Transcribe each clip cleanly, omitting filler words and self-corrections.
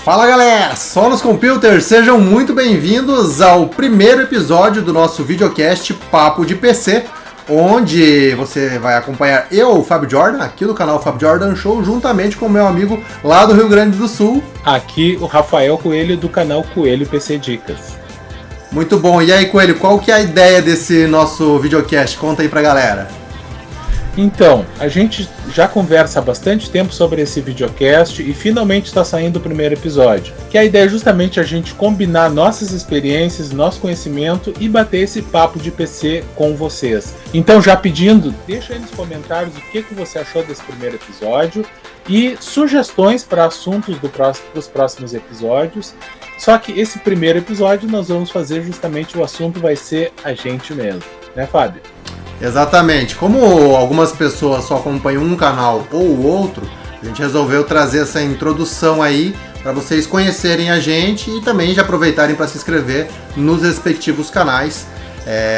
Fala galera, Sonos Computers, sejam muito bem-vindos ao primeiro episódio do nosso videocast Papo de PC, onde você vai acompanhar eu, o Fábio Jordan, aqui do canal Fábio Jordan Show, juntamente com o meu amigo lá do Rio Grande do Sul. Aqui o Rafael Coelho do canal Coelho PC Dicas. Muito bom, e aí Coelho, qual que é a ideia desse nosso videocast? Conta aí pra galera. Então, a gente já conversa há bastante tempo sobre esse videocast e finalmente está saindo o primeiro episódio. Que a ideia é justamente a gente combinar nossas experiências, nosso conhecimento e bater esse papo de PC com vocês. Então, já pedindo, deixa aí nos comentários o que você achou desse primeiro episódio e sugestões para assuntos dos próximos episódios. Só que esse primeiro episódio nós vamos fazer justamente o assunto vai ser a gente mesmo, né, Fábio? Exatamente. Como algumas pessoas só acompanham um canal ou o outro, a gente resolveu trazer essa introdução aí para vocês conhecerem a gente e também já aproveitarem para se inscrever nos respectivos canais.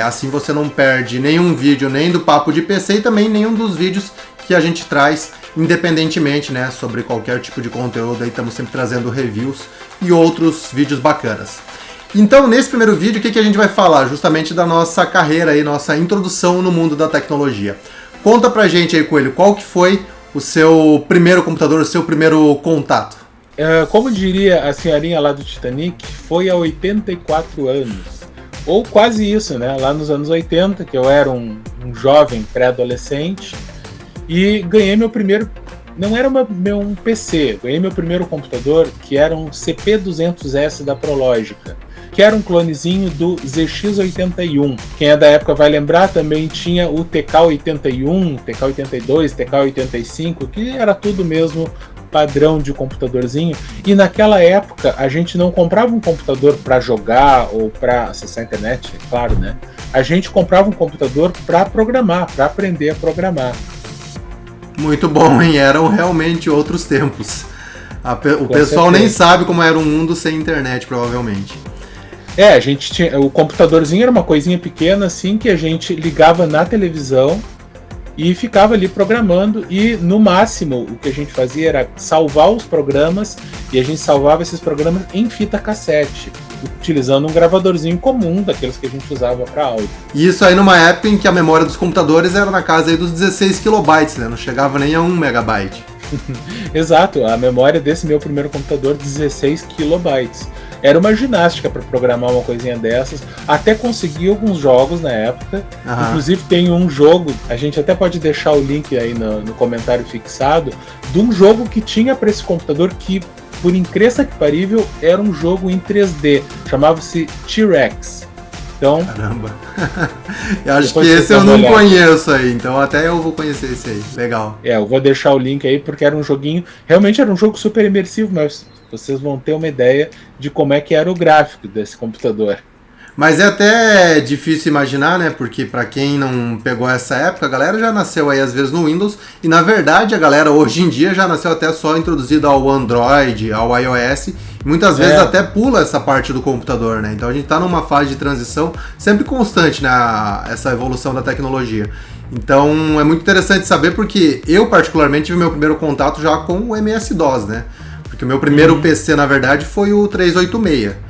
Assim você não perde nenhum vídeo nem do Papo de PC e também nenhum dos vídeos que a gente traz independentemente, né, sobre qualquer tipo de conteúdo. Aí estamos sempre trazendo reviews e outros vídeos bacanas. Então, nesse primeiro vídeo, o que a gente vai falar? Justamente da nossa carreira aí, nossa introdução no mundo da tecnologia. Conta pra gente aí, Coelho, qual que foi o seu primeiro computador, o seu primeiro contato? Como diria a senhorinha lá do Titanic, foi há 84 anos. Ou quase isso, né? Lá nos anos 80, que eu era um jovem pré-adolescente e ganhei meu primeiro... Não era um PC, ganhei meu primeiro computador, que era um CP200S da Prologica, que era um clonezinho do ZX81. Quem é da época vai lembrar, também tinha o TK81, TK82, TK85, que era tudo mesmo padrão de computadorzinho. E naquela época a gente não comprava um computador para jogar ou para acessar a internet, é claro, né? A gente comprava um computador para programar, para aprender a programar. Muito bom, hein? Eram realmente outros tempos. O pessoal nem sabe como era um mundo sem internet, provavelmente. A gente tinha... O computadorzinho era uma coisinha pequena, assim, que a gente ligava na televisão e ficava ali programando. E, no máximo, o que a gente fazia era salvar os programas, e a gente salvava esses programas em fita cassete, utilizando um gravadorzinho comum, daqueles que a gente usava para áudio. E isso aí numa época em que a memória dos computadores era na casa aí dos 16 kilobytes, né? Não chegava nem a 1 megabyte. Exato, a memória desse meu primeiro computador, 16 kilobytes. Era uma ginástica para programar uma coisinha dessas, até conseguir alguns jogos na época. Inclusive tem um jogo, a gente até pode deixar o link aí no comentário fixado, de um jogo que tinha para esse computador que, por incrível que parível, era um jogo em 3D, chamava-se T-Rex. Então, caramba, eu acho que esse eu não conheço aí, então até eu vou conhecer esse aí, legal. Eu vou deixar o link aí porque era um joguinho, realmente era um jogo super imersivo, mas vocês vão ter uma ideia de como é que era o gráfico desse computador. Mas é até difícil imaginar, né? Porque pra quem não pegou essa época, a galera já nasceu aí às vezes no Windows. E na verdade a galera hoje em dia já nasceu até só introduzida ao Android, ao iOS. E muitas vezes até pula essa parte do computador, né? Então a gente tá numa fase de transição sempre constante, né? Essa evolução da tecnologia. Então é muito interessante saber porque eu particularmente tive meu primeiro contato já com o MS-DOS, né? Porque o meu primeiro PC na verdade foi o 386.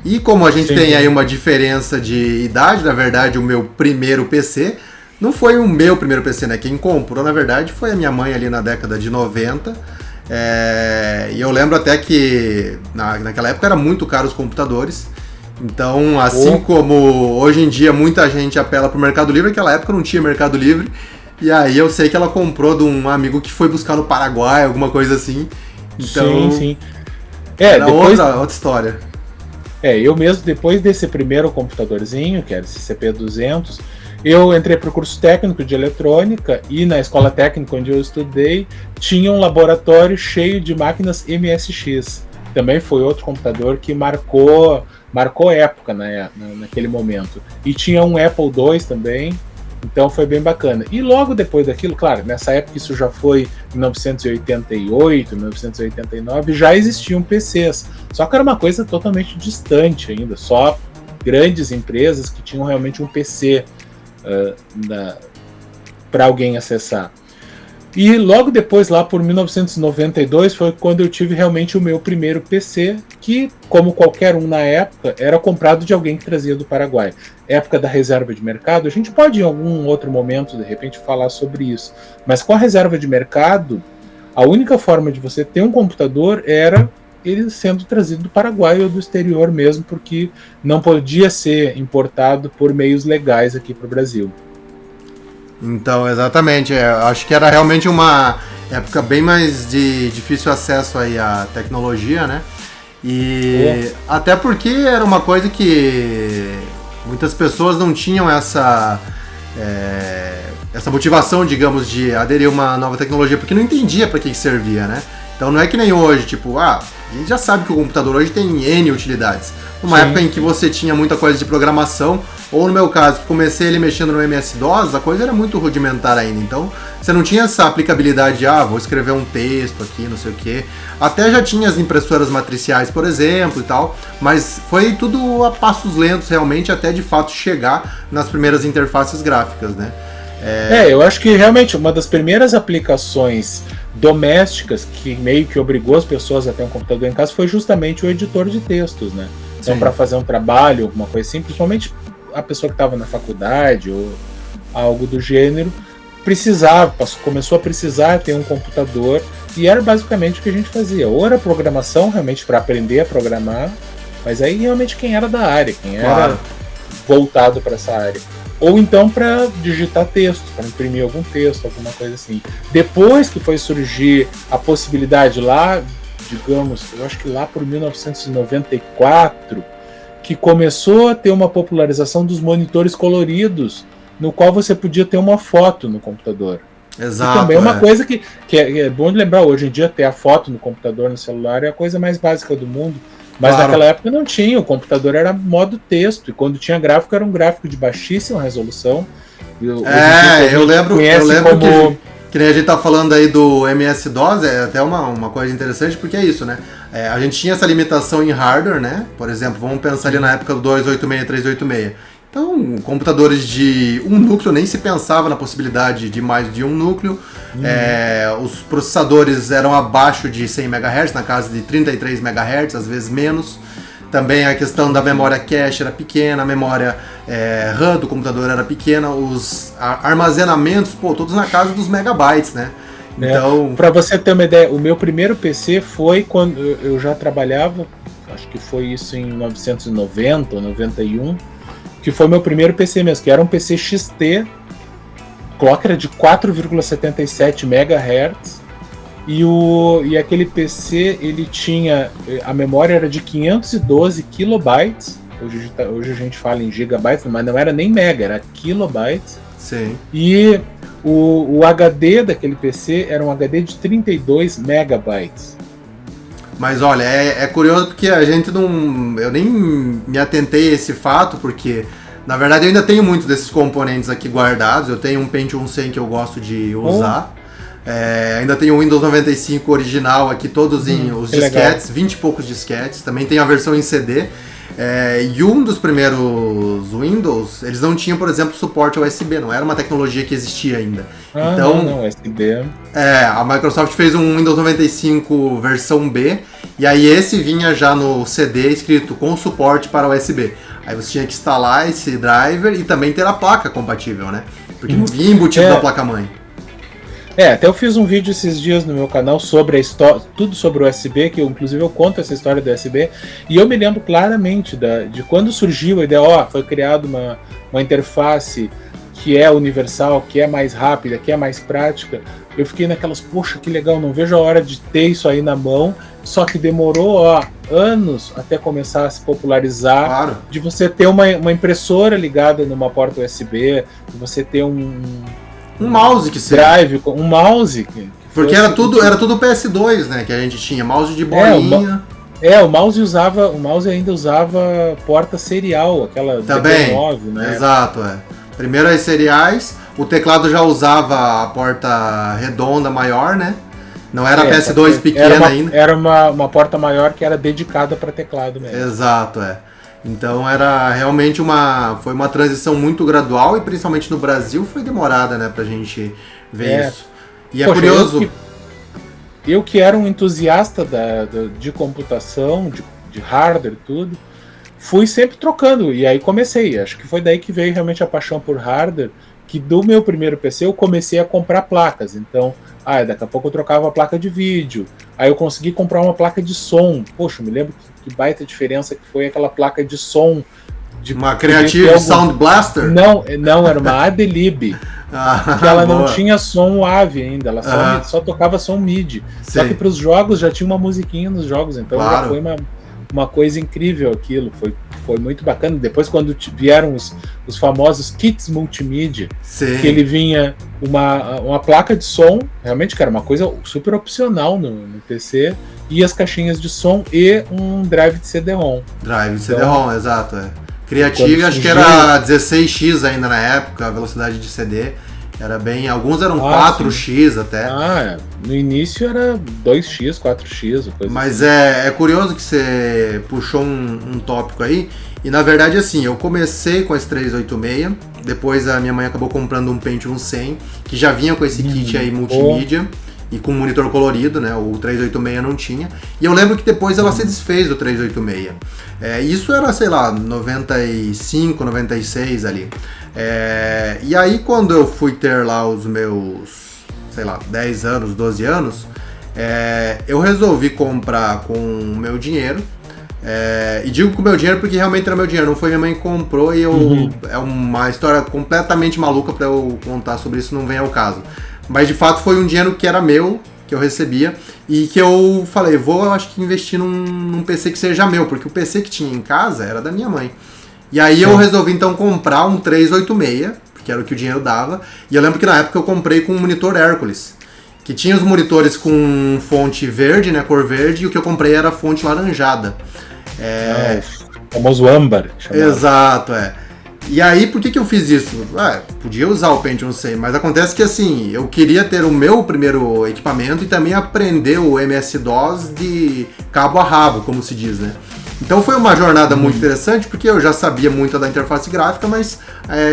E como a gente tem aí uma diferença de idade, na verdade, o meu primeiro PC não foi o meu primeiro PC, né? Quem comprou, na verdade, foi a minha mãe ali na década de 90. E eu lembro até que naquela época era muito caro os computadores. Então, assim como hoje em dia muita gente apela pro Mercado Livre, naquela época não tinha Mercado Livre. E aí eu sei que ela comprou de um amigo que foi buscar no Paraguai, alguma coisa assim. Então, sim. Era outra história. Eu mesmo, depois desse primeiro computadorzinho, que era esse CP200, eu entrei para o curso técnico de eletrônica e na escola técnica onde eu estudei tinha um laboratório cheio de máquinas MSX. Também foi outro computador que marcou época naquele momento. E tinha um Apple II também, então foi bem bacana. E logo depois daquilo, claro, nessa época isso já foi em 1988, 1989, já existiam PCs. Só que era uma coisa totalmente distante ainda, só grandes empresas que tinham realmente um PC para alguém acessar. E logo depois, lá por 1992, foi quando eu tive realmente o meu primeiro PC, que, como qualquer um na época, era comprado de alguém que trazia do Paraguai. Época da reserva de mercado, a gente pode em algum outro momento, de repente, falar sobre isso. Mas com a reserva de mercado, a única forma de você ter um computador era ele sendo trazido do Paraguai ou do exterior mesmo, porque não podia ser importado por meios legais aqui para o Brasil. Então, exatamente. Acho que era realmente uma época bem mais de difícil acesso aí à tecnologia, né? E até porque era uma coisa que muitas pessoas não tinham essa motivação, digamos, de aderir a uma nova tecnologia, porque não entendia para que servia, né? Então não é que nem hoje, tipo, a gente já sabe que o computador hoje tem N utilidades. Numa época em que você tinha muita coisa de programação, ou no meu caso, que comecei ele mexendo no MS-DOS, a coisa era muito rudimentar ainda. Então, você não tinha essa aplicabilidade de, vou escrever um texto aqui, não sei o quê. Até já tinha as impressoras matriciais, por exemplo, e tal, mas foi tudo a passos lentos, realmente, até de fato chegar nas primeiras interfaces gráficas, né? Eu acho que realmente uma das primeiras aplicações domésticas que meio que obrigou as pessoas a ter um computador em casa foi justamente o editor de textos, né? Então, para fazer um trabalho, alguma coisa assim, principalmente a pessoa que estava na faculdade ou algo do gênero, começou a precisar ter um computador, e era basicamente o que a gente fazia. Ou era programação, realmente para aprender a programar, mas aí realmente quem era da área, quem era voltado para essa área. Ou então para digitar texto, para imprimir algum texto, alguma coisa assim. Depois que foi surgir a possibilidade lá, digamos, eu acho que lá por 1994, que começou a ter uma popularização dos monitores coloridos, no qual você podia ter uma foto no computador. Exato. E também é uma coisa que é bom de lembrar, hoje em dia ter a foto no computador, no celular, é a coisa mais básica do mundo. Mas naquela época não tinha, o computador era modo texto, e quando tinha gráfico era um gráfico de baixíssima resolução. Eu lembro que nem a gente tá falando aí do MS-DOS, é até uma coisa interessante, porque é isso, né? A gente tinha essa limitação em hardware, né? Por exemplo, vamos pensar ali na época do 286, 386. Então, computadores de um núcleo, nem se pensava na possibilidade de mais de um núcleo. Os processadores eram abaixo de 100 MHz, na casa de 33 MHz, às vezes menos. Também a questão da memória cache era pequena, a memória RAM do computador era pequena, os armazenamentos, todos na casa dos megabytes, né? Então, para você ter uma ideia, o meu primeiro PC foi quando eu já trabalhava, acho que foi isso em 1990 ou 91, que foi meu primeiro PC mesmo, que era um PC XT, clock era de 4,77 MHz, e aquele PC, ele tinha, a memória era de 512 kilobytes, hoje a gente fala em gigabytes, mas não era nem mega, era kilobytes. Sim. E o HD daquele PC era um HD de 32 megabytes. Mas olha, é curioso porque a gente não... Eu nem me atentei a esse fato, porque na verdade eu ainda tenho muitos desses componentes aqui guardados. Eu tenho um Pentium 100 que eu gosto de usar. Ainda tenho o Windows 95 original aqui, todos em os disquetes, 20 e poucos disquetes. Também tem a versão em CD. E um dos primeiros Windows, eles não tinham, por exemplo, suporte ao USB, não era uma tecnologia que existia ainda. Então, não, USB. A Microsoft fez um Windows 95 versão B, e aí esse vinha já no CD escrito com suporte para USB. Aí você tinha que instalar esse driver e também ter a placa compatível, né? Porque não vinha embutido da placa-mãe. Até eu fiz um vídeo esses dias no meu canal sobre a história, tudo sobre o USB, que inclusive eu conto essa história do USB, e eu me lembro claramente de quando surgiu a ideia, foi criada uma interface que é universal, que é mais rápida, que é mais prática. Eu fiquei naquelas, poxa, que legal, não vejo a hora de ter isso aí na mão, só que demorou anos até começar a se popularizar, de você ter uma impressora ligada numa porta USB, de você ter um mouse que seja. Drive, um mouse. Porque era tudo PS2, né? Que a gente tinha, mouse de bolinha. O mouse ainda usava porta serial, aquela também, DB9, né? Exato, Primeiro as seriais, o teclado já usava a porta redonda maior, né? Não era PS2 pequena ainda. Era uma porta maior que era dedicada para teclado mesmo. Exato, Então era realmente foi uma transição muito gradual, e principalmente no Brasil foi demorada, né, pra gente ver isso. E é curioso... Eu que era um entusiasta de computação, de hardware e tudo, fui sempre trocando, e aí comecei. Acho que foi daí que veio realmente a paixão por hardware, que do meu primeiro PC eu comecei a comprar placas. Então, daqui a pouco eu trocava a placa de vídeo, aí eu consegui comprar uma placa de som. Poxa, eu me lembro que baita diferença que foi aquela placa de som. Uma Creative Sound Blaster? Não, era uma Adelib. Que ela não tinha som AV ainda, ela só tocava som MIDI. Sim. Só que para os jogos já tinha uma musiquinha nos jogos, então já foi uma coisa incrível aquilo, foi muito bacana. Depois, quando vieram os famosos kits multimídia, que ele vinha uma placa de som, realmente que era uma coisa super opcional no PC, e as caixinhas de som e um drive de CD-ROM. Drive de CD-ROM, exato. Creative, acho que era 16x ainda na época, a velocidade de CD. Era bem. Alguns eram 4x até. No início era 2x, 4x. Mas assim. É curioso que você puxou um tópico aí. E na verdade, assim, eu comecei com esse 386. Depois a minha mãe acabou comprando um Pentium 100, que já vinha com esse kit aí multimídia. E com monitor colorido, né? O 386 não tinha. E eu lembro que depois ela se desfez do 386. Isso era, sei lá, 95, 96 ali. E aí quando eu fui ter lá os meus, sei lá, 10 anos, 12 anos, eu resolvi comprar com o meu dinheiro. E digo com o meu dinheiro porque realmente era meu dinheiro, não foi minha mãe que comprou e é uma história completamente maluca para eu contar sobre isso, não vem ao caso. Mas de fato foi um dinheiro que era meu, que eu recebia, e que eu falei, eu acho que investir num PC que seja meu, porque o PC que tinha em casa era da minha mãe. E aí eu resolvi então comprar um 386, porque era o que o dinheiro dava, e eu lembro que na época eu comprei com um monitor Hércules, que tinha os monitores com fonte verde, né, cor verde, e o que eu comprei era fonte laranjada. O famoso âmbar. Exato, E aí, por que eu fiz isso? Podia usar o Pentium 100, mas acontece que assim, eu queria ter o meu primeiro equipamento e também aprender o MS-DOS de cabo a rabo, como se diz, né? Então foi uma jornada muito interessante, porque eu já sabia muito da interface gráfica, mas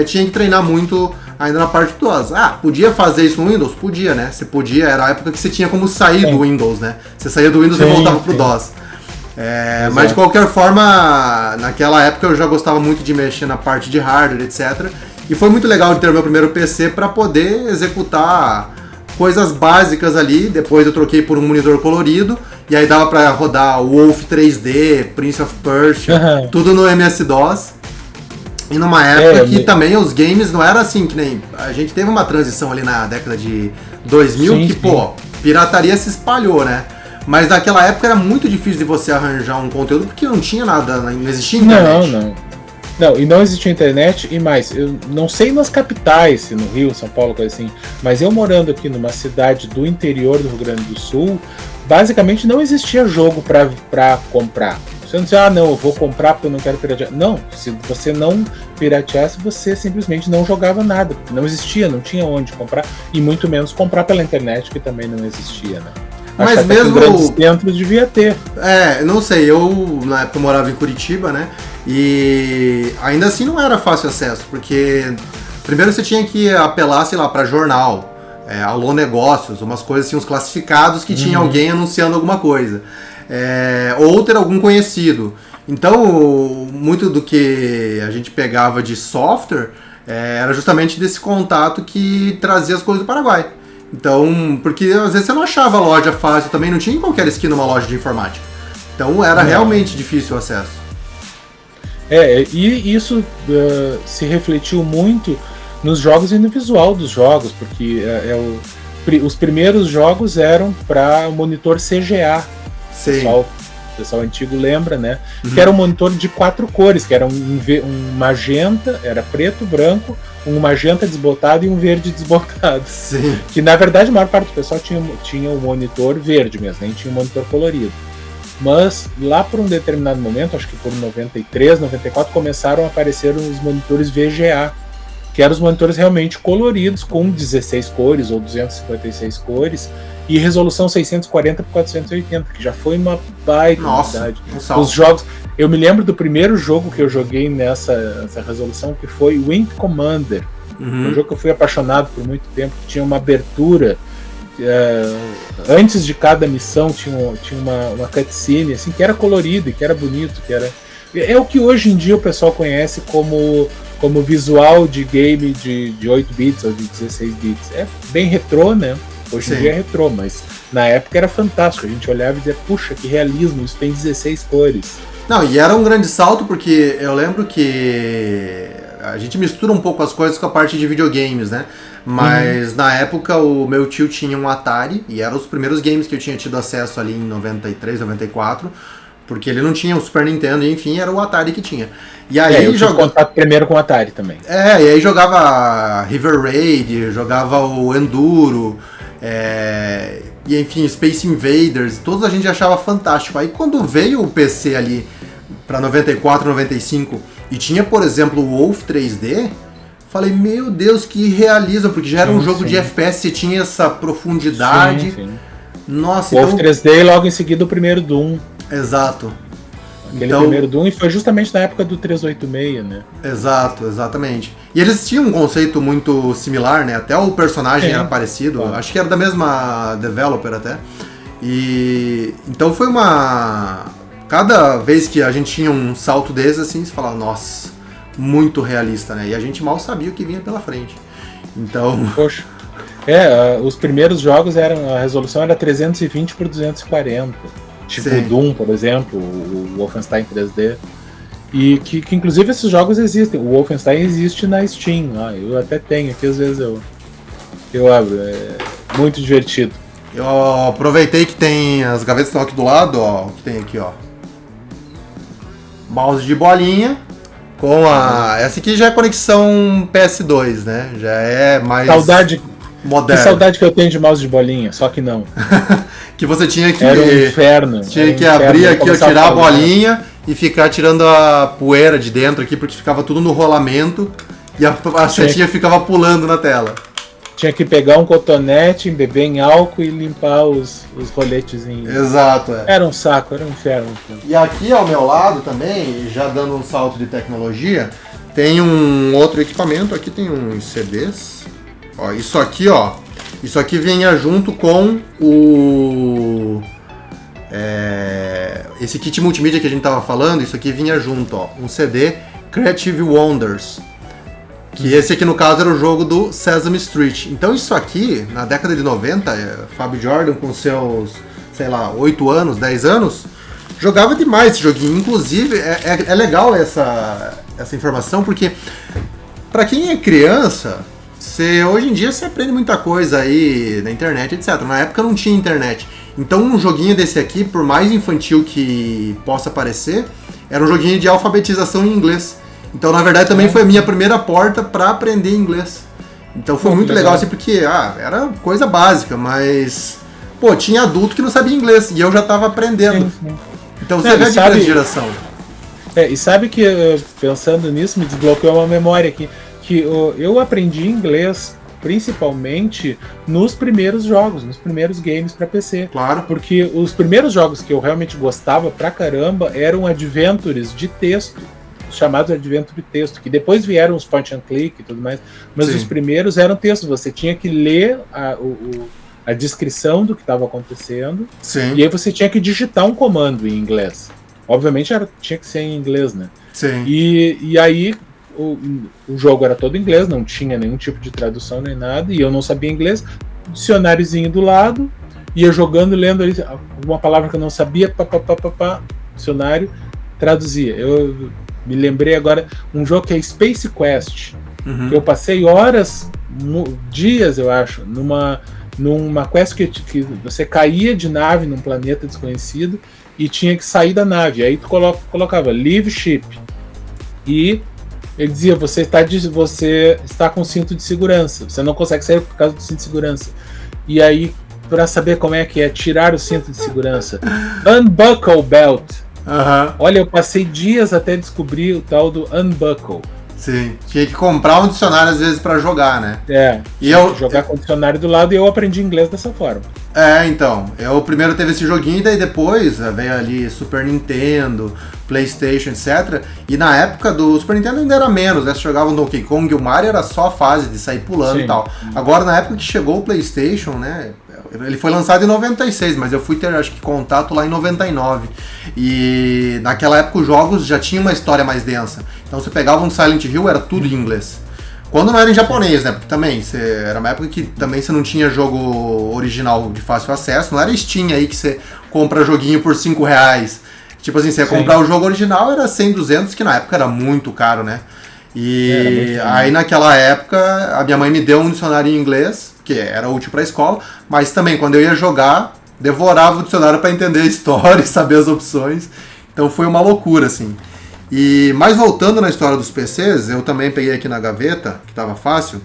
tinha que treinar muito ainda na parte do DOS. Podia fazer isso no Windows? Podia, né? Você podia, era a época que você tinha como sair do Windows, né? Você saía do Windows e voltava pro DOS. Mas de qualquer forma, naquela época eu já gostava muito de mexer na parte de hardware, etc. E foi muito legal de ter o meu primeiro PC para poder executar coisas básicas ali. Depois eu troquei por um monitor colorido e aí dava para rodar o Wolf 3D, Prince of Persia, tudo no MS-DOS. E numa época que também os games não era assim, que nem... A gente teve uma transição ali na década de 2000 pirataria se espalhou, né? Mas naquela época era muito difícil de você arranjar um conteúdo porque não tinha nada, não existia internet. Não, e não existia internet, e mais, eu não sei nas capitais, se no Rio, São Paulo, coisa assim, mas eu morando aqui numa cidade do interior do Rio Grande do Sul, basicamente não existia jogo pra comprar. Você não dizia, eu vou comprar porque eu não quero piratear. Não, se você não pirateasse, você simplesmente não jogava nada, porque não existia, não tinha onde comprar, e muito menos comprar pela internet, que também não existia, né? Mas acho mesmo. Grandes centros devia ter. Não sei, eu na época morava em Curitiba, né? E ainda assim não era fácil acesso, porque primeiro você tinha que apelar, sei lá, para jornal, Alô Negócios, umas coisas assim, uns classificados que tinha alguém anunciando alguma coisa. Ou ter algum conhecido. Então, muito do que a gente pegava de software era justamente desse contato que trazia as coisas do Paraguai. Então, porque às vezes você não achava loja fácil também, não tinha em qualquer esquina uma loja de informática. Então era realmente difícil o acesso. E isso se refletiu muito nos jogos e no visual dos jogos, porque os primeiros jogos eram para monitor CGA. Sim. O pessoal antigo lembra, né? Que era um monitor de 4 cores, que era um magenta, era preto, branco, um magenta desbotado e um verde desbotado. Sim. Que na verdade a maior parte do pessoal tinha um monitor verde mesmo, nem tinha um monitor colorido. Mas lá por um determinado momento, acho que por 93, 94, começaram a aparecer os monitores VGA, que eram os monitores realmente coloridos, com 16 cores ou 256 cores, e resolução 640 por 480, que já foi uma baita qualidade. Os jogos, eu me lembro do primeiro jogo que eu joguei nessa resolução, que foi Wing Commander. Um jogo que eu fui apaixonado por muito tempo, que tinha uma abertura antes de cada missão tinha uma cutscene assim, que era colorido e que era bonito, que era... É o que hoje em dia o pessoal conhece como visual de game de 8 bits ou de 16 bits. É bem retrô, né? Hoje em dia é retrô, mas na época era fantástico. A gente olhava e dizia, puxa, que realismo, isso tem 16 cores. Não, e era um grande salto porque eu lembro que a gente mistura um pouco as coisas com a parte de videogames, né? Mas na época o meu tio tinha um Atari e eram os primeiros games que eu tinha tido acesso ali em 93, 94, porque ele não tinha o Super Nintendo, e enfim, era o Atari que tinha. E aí eu tive contato primeiro com o Atari também. E aí jogava River Raid, jogava o Enduro, e enfim, Space Invaders, todos a gente achava fantástico. Aí quando veio o PC ali para 94, 95 e tinha, por exemplo, o Wolf 3D, falei, meu Deus, que realismo, porque já era um jogo de FPS, você tinha essa profundidade. Sim. Nossa, Wolf 3D e logo em seguida o primeiro Doom. Exato. Aquele primeiro Doom, e foi justamente na época do 386, né? Exato, exatamente. E eles tinham um conceito muito similar, né? Até o personagem era parecido, claro. Acho que era da mesma developer até. E então foi uma... Cada vez que a gente tinha um salto desses, assim, você falava, nossa, muito realista, né? E a gente mal sabia o que vinha pela frente. Então... Poxa. Os primeiros jogos a resolução era 320 por 240. Tipo o Doom, por exemplo, o Wolfenstein 3D. E que inclusive esses jogos existem. O Wolfenstein existe na Steam. Eu até tenho aqui, às vezes eu abro. É muito divertido. Eu aproveitei que tem as gavetas que estão aqui do lado, ó. Que tem aqui, ó. Mouse de bolinha. Com essa aqui já é conexão PS2, né? Já é mais moderno. Que saudade que eu tenho de mouse de bolinha, só que não. Que você tinha que... Era um inferno. Tinha que abrir aqui, ó, tirar a bolinha e ficar tirando a poeira de dentro aqui, porque ficava tudo no rolamento e a setinha ficava pulando na tela. Tinha que pegar um cotonete, beber em álcool e limpar os roletezinhos. Exato, Era um saco, era um inferno. E aqui ao meu lado também, já dando um salto de tecnologia, tem um outro equipamento. Aqui tem uns CDs. Ó, isso aqui, ó. Isso aqui vinha junto com esse kit multimídia que a gente tava falando. Isso aqui vinha junto, ó. Um CD Creative Wonders. Que esse aqui, no caso, era o jogo do Sesame Street. Então isso aqui, na década de 90, Fábio Jordan com seus, sei lá, 8 anos, 10 anos, jogava demais esse joguinho. Inclusive, é legal essa informação, porque pra quem é criança, hoje em dia você aprende muita coisa aí na internet, etc. Na época não tinha internet. Então um joguinho desse aqui, por mais infantil que possa parecer, era um joguinho de alfabetização em inglês. Então, na verdade, também foi a minha primeira porta para aprender inglês. Então foi muito legal, assim, porque era coisa básica, mas tinha adulto que não sabia inglês e eu já estava aprendendo. Sim. Então você vê a diferença de geração. E sabe que, pensando nisso, me desbloqueou uma memória aqui, que eu aprendi inglês principalmente nos primeiros jogos, nos primeiros games para PC. Claro. Porque os primeiros jogos que eu realmente gostava pra caramba eram adventures de texto, chamados Adventure Texto, que depois vieram os point and click e tudo mais, mas os primeiros eram textos, você tinha que ler a descrição do que estava acontecendo. Sim. E aí você tinha que digitar um comando em inglês. Obviamente tinha que ser em inglês, né? Sim. E aí o jogo era todo em inglês, não tinha nenhum tipo de tradução nem nada, e eu não sabia inglês, dicionáriozinho do lado, ia jogando, lendo ali alguma palavra que eu não sabia, dicionário, traduzia. Eu me lembrei agora um jogo que é Space Quest, que eu passei horas, dias eu acho, numa quest que você caía de nave num planeta desconhecido e tinha que sair da nave. Aí tu colocava Leave Ship e ele dizia, você está com cinto de segurança, você não consegue sair por causa do cinto de segurança. E aí, para saber como é que é tirar o cinto de segurança, Unbuckle Belt. Olha, eu passei dias até descobrir o tal do Unbuckle. Sim, tinha que comprar um dicionário às vezes pra jogar, né? Jogar com o dicionário do lado, e eu aprendi inglês dessa forma. Então, eu primeiro teve esse joguinho, e daí depois veio ali Super Nintendo, PlayStation, etc. E na época do Super Nintendo ainda era menos, né? Você jogava no Donkey Kong e o Mario era só a fase de sair pulando e tal. Agora, na época que chegou o PlayStation, né? Ele foi lançado em 96, mas eu fui ter, acho que, contato lá em 99. E naquela época os jogos já tinham uma história mais densa. Então você pegava um Silent Hill, era tudo em inglês. Quando não era em japonês, né? Porque também, era uma época que também você não tinha jogo original de fácil acesso. Não era Steam aí que você compra joguinho por R$5. Tipo assim, você ia comprar o jogo original, era 100, 200, que na época era muito caro, né? E aí naquela época a minha mãe me deu um dicionário em inglês, que era útil pra escola, mas também quando eu ia jogar, devorava o dicionário pra entender a história e saber as opções. Então foi uma loucura, assim. Mas voltando na história dos PCs, eu também peguei aqui na gaveta, que estava fácil.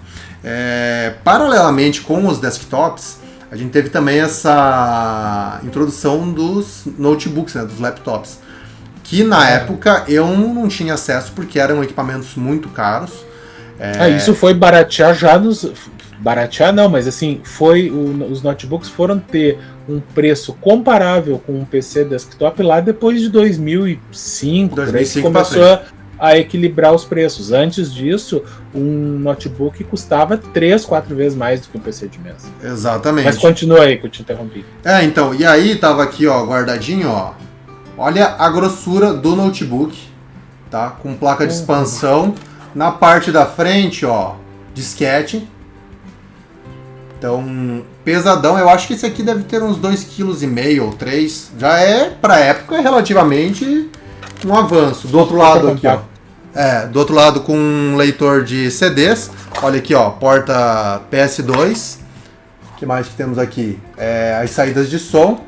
Paralelamente com os desktops, a gente teve também essa introdução dos notebooks, né, dos laptops. Que na época eu não tinha acesso porque eram equipamentos muito caros. Isso foi baratear já nos... Baratear não, mas assim, os notebooks foram ter um preço comparável com um PC desktop lá depois de 2005, por aí que começou a equilibrar os preços. Antes disso, um notebook custava 3, 4 vezes mais do que um PC de mesa. Exatamente. Mas continua aí, que eu te interrompi. Então, e aí tava aqui, ó, guardadinho, ó. Olha a grossura do notebook, tá? Com placa de expansão. Na parte da frente, ó, disquete. Então, pesadão. Eu acho que esse aqui deve ter uns 2,5 kg ou 3. Já é, pra época, relativamente um avanço. Do outro lado aqui, ó. Do outro lado com um leitor de CDs. Olha aqui, ó, porta PS2. O que mais que temos aqui? As saídas de som,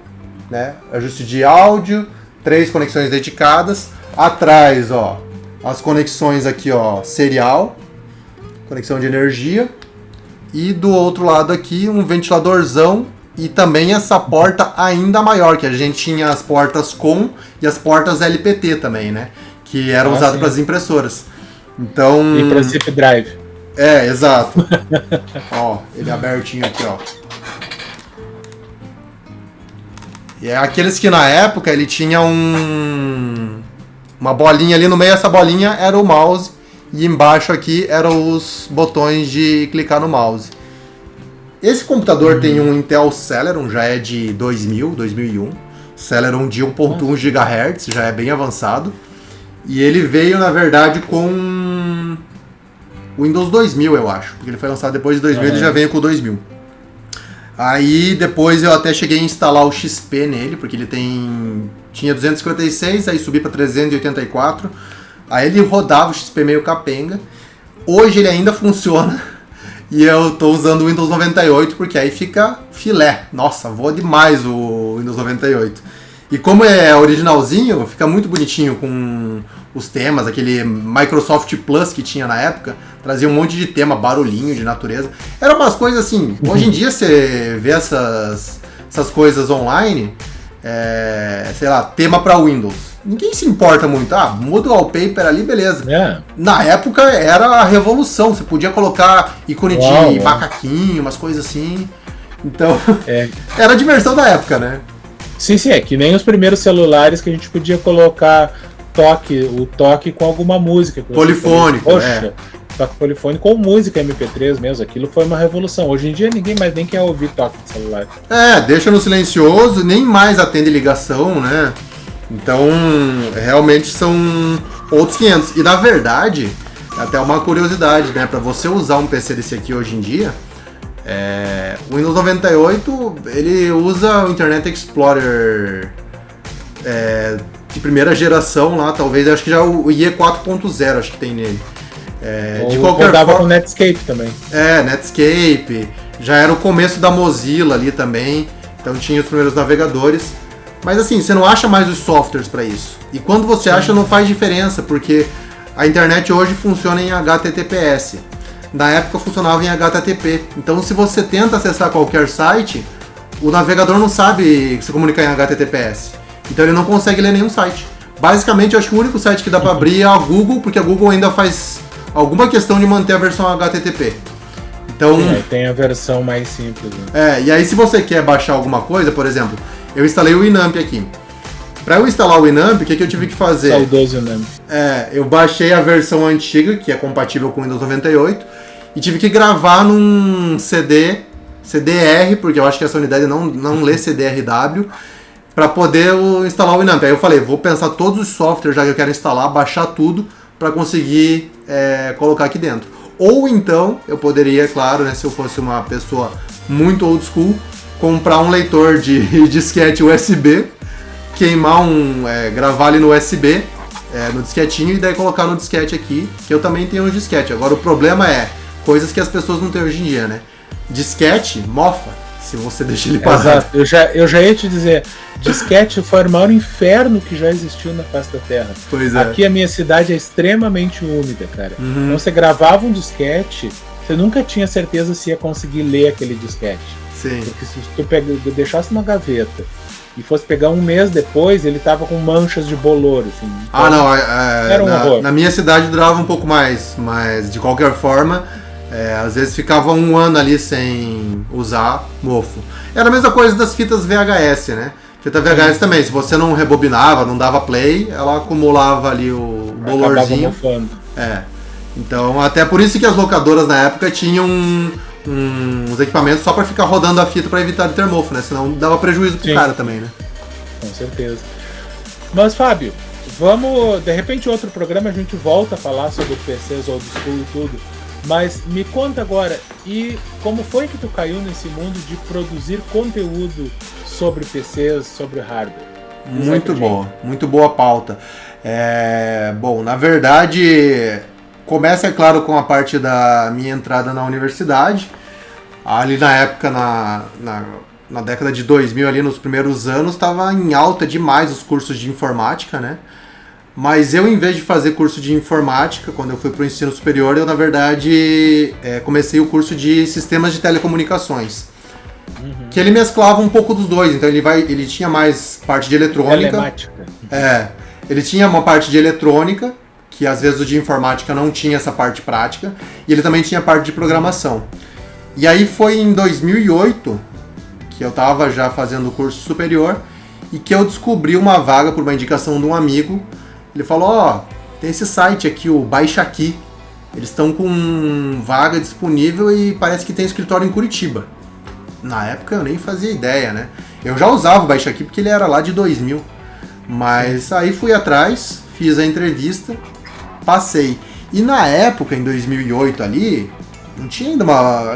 né? Ajuste de áudio. 3 conexões dedicadas. Atrás, ó, as conexões aqui, ó, serial. Conexão de energia. E do outro lado aqui, um ventiladorzão. E também essa porta ainda maior, que a gente tinha as portas COM e as portas LPT também, né? Que eram usadas para as impressoras. Então... E para zip drive. Exato. Ó, ele é abertinho aqui, ó. E é aqueles que na época ele tinha uma bolinha ali no meio, essa bolinha era o mouse e embaixo aqui eram os botões de clicar no mouse. Esse computador tem um Intel Celeron, já é de 2001, Celeron de 1.1 GHz, já é bem avançado. E ele veio, na verdade, com o Windows 2000, eu acho, porque ele foi lançado depois de 2000, ele já veio com o 2000. Aí depois eu até cheguei a instalar o XP nele, porque ele tinha 256, aí subi para 384. Aí ele rodava o XP meio capenga. Hoje ele ainda funciona e eu tô usando o Windows 98 porque aí fica filé. Nossa, voa demais o Windows 98. E como é originalzinho, fica muito bonitinho com os temas, aquele Microsoft Plus que tinha na época, trazia um monte de tema, barulhinho, de natureza. Eram umas coisas assim, hoje em dia você vê essas coisas online, sei lá, tema para Windows. Ninguém se importa muito, muda o wallpaper ali, beleza. Na época era a revolução, você podia colocar ícone de macaquinho, umas coisas assim. Então, era a diversão da época, né? Sim, é que nem os primeiros celulares que a gente podia colocar o toque com alguma música. Polifônico, toque polifônico ou música MP3 mesmo, aquilo foi uma revolução. Hoje em dia ninguém mais nem quer ouvir toque de celular. Deixa no silencioso, nem mais atende ligação, né? Então, realmente são outros 500. E na verdade, até uma curiosidade, né? Pra você usar um PC desse aqui hoje em dia, o Windows 98, ele usa o Internet Explorer de primeira geração lá, talvez, acho que já o IE 4.0, acho que tem nele. De qualquer forma, com Netscape também. Netscape, já era o começo da Mozilla ali também, então tinha os primeiros navegadores. Mas assim, você não acha mais os softwares para isso. E quando você acha, não faz diferença, porque a internet hoje funciona em HTTPS. Na época funcionava em HTTP. Então se você tenta acessar qualquer site, o navegador não sabe se comunicar em HTTPS. Então ele não consegue ler nenhum site. Basicamente, eu acho que o único site que dá para abrir é a Google, porque a Google ainda faz alguma questão de manter a versão HTTP. Então, tem a versão mais simples. Né? E aí se você quer baixar alguma coisa, por exemplo, eu instalei o Winamp aqui. Para eu instalar o Winamp, o que eu tive que fazer? Saudoso Winamp. Eu baixei a versão antiga, que é compatível com o Windows 98, e tive que gravar num CD CDR, porque eu acho que essa unidade não lê CDRW, para poder instalar o Winamp. Aí eu falei, vou pensar todos os softwares já que eu quero instalar, baixar tudo para conseguir colocar aqui dentro. Ou então, eu poderia, claro, né, se eu fosse uma pessoa muito old school, comprar um leitor de disquete USB, queimar gravar ali no USB, no disquetinho, e daí colocar no disquete aqui, que eu também tenho um disquete. Agora o problema é coisas que as pessoas não têm hoje em dia, né? Disquete, mofa, se você deixa ele parado. Exato, eu já ia te dizer, disquete foi o maior inferno que já existiu na face da Terra. Pois é. Aqui a minha cidade é extremamente úmida, cara. Então você gravava um disquete, você nunca tinha certeza se ia conseguir ler aquele disquete. Sim. Porque se tu deixasse uma gaveta e fosse pegar um mês depois, ele tava com manchas de bolor, assim. Então, não, era um horror. Na minha cidade durava um pouco mais, mas de qualquer forma, às vezes ficava um ano ali sem usar, mofo. Era a mesma coisa das fitas VHS, né? Fita VHS também, se você não rebobinava, não dava play, ela acumulava ali o bolorzinho. Acabava mofando. Então, até por isso que as locadoras na época tinham uns equipamentos só para ficar rodando a fita para evitar de ter mofo, né? Senão dava prejuízo pro cara também, né? Com certeza. Mas, Fábio, vamos, de repente, em outro programa a gente volta a falar sobre PCs old school e tudo. Mas me conta agora, e como foi que tu caiu nesse mundo de produzir conteúdo sobre PCs, sobre hardware? Muito boa pauta. Bom, na verdade, começa, é claro, com a parte da minha entrada na universidade. Ali na época, na década de 2000, ali nos primeiros anos, estava em alta demais os cursos de informática, né? Mas eu, em vez de fazer curso de informática, quando eu fui para o ensino superior, eu, na verdade, comecei o curso de sistemas de telecomunicações. Que ele mesclava um pouco dos dois. Então ele tinha mais parte de eletrônica. Telemática. Ele tinha uma parte de eletrônica, que às vezes o de informática não tinha essa parte prática. E ele também tinha parte de programação. E aí foi em 2008, que eu estava já fazendo o curso superior, e que eu descobri uma vaga por uma indicação de um amigo. Ele falou, tem esse site aqui, o Baixa Aqui. Eles estão com vaga disponível e parece que tem escritório em Curitiba. Na época eu nem fazia ideia, né? Eu já usava o Baixa Aqui porque ele era lá de 2000. Mas aí fui atrás, fiz a entrevista, passei. E na época, em 2008 ali, não tinha ainda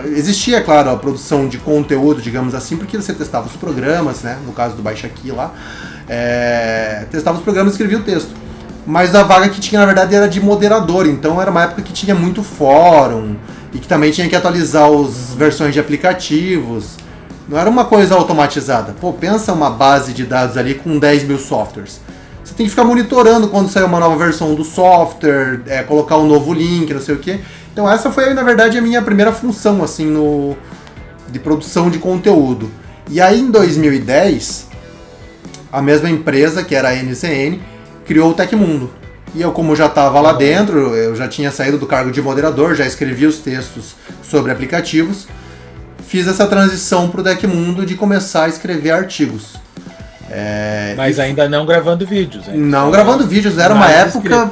existia, claro, a produção de conteúdo, digamos assim, porque você testava os programas, né? No caso do Baixa Aqui lá. Testava os programas e escrevia o texto. Mas a vaga que tinha, na verdade, era de moderador. Então era uma época que tinha muito fórum e que também tinha que atualizar as versões de aplicativos. Não era uma coisa automatizada. Pô, pensa uma base de dados ali com 10 mil softwares. Você tem que ficar monitorando quando sair uma nova versão do software, colocar um novo link, não sei o quê. Então essa foi, na verdade, a minha primeira função, assim, de produção de conteúdo. E aí, em 2010, a mesma empresa, que era a NCN, criou o Tecmundo. E eu, como já estava lá dentro, eu já tinha saído do cargo de moderador, já escrevi os textos sobre aplicativos, fiz essa transição para o Tecmundo de começar a escrever artigos. Mas ainda não gravando vídeos. Hein? Não gravando vídeos, era uma época...